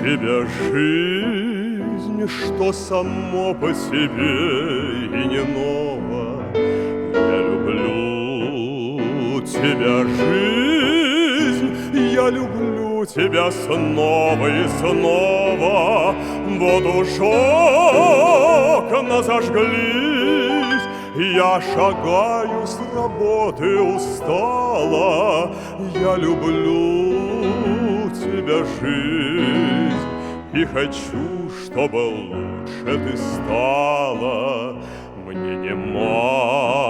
тебя жизнь, что само по себе и не ново. Я люблю тебя, жизнь, я люблю тебя снова и снова. Вот уж окна зажглись, я шагаю с работы устала. Я люблю тебя, жизнь, и хочу, чтобы лучше ты стала. Мне немало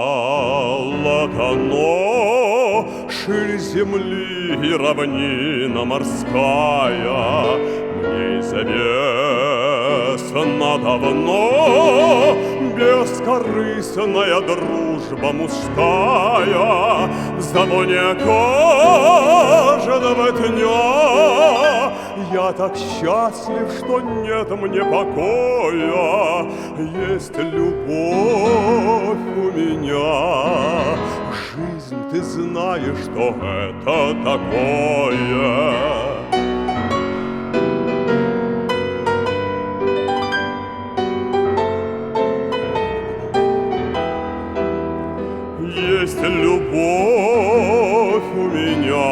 дано, ширь земли и равнина морская. Мне известно давно бескорыстная дружба мужская. В законе каждого дня я так счастлив, что нет мне покоя. Есть любовь у меня. Жизнь, ты знаешь, что это такое. Есть любовь у меня.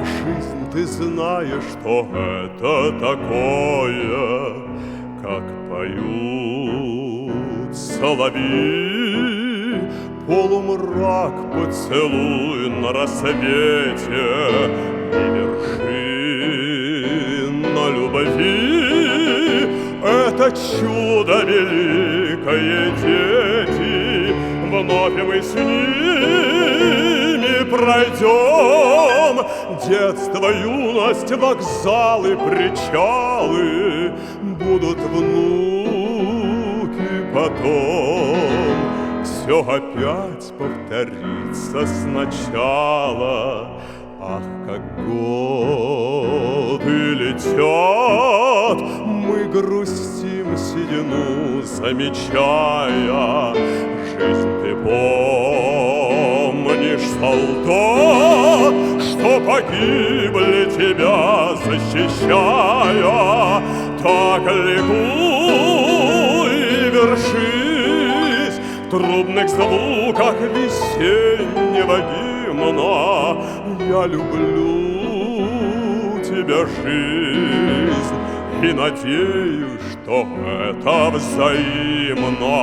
Жизнь, ты знаешь, что это такое. Как поют соловьи, полумрак поцелуй на рассвете, и вершина любви — это чудо великое, дети. Вновь мы с ними пройдем детство, юность, вокзалы, причалы. Будут внуки потом, все опять повторится сначала. Ах, как годы летят, мы грустим седину, замечая. Жизнь, ты помнишь, солдат, что погибли тебя защищая. Так ликуй и вершись в трубных звуках весеннего гимна. Я люблю тебя, жизнь, и надеюсь, что это взаимно.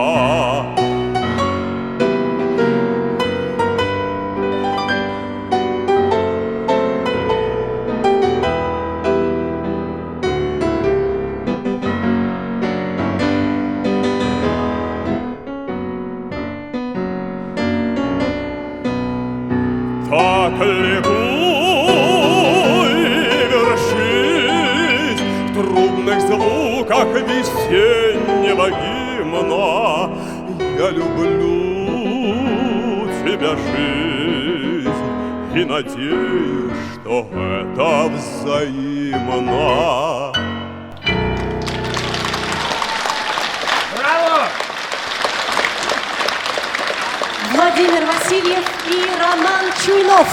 Так ликуй и вершись в трубных звуках весеннего гимна. Я люблю тебя, жизнь, и надеюсь, что это взаимно. Браво! Владимир Васильев и Роман Чуйнов.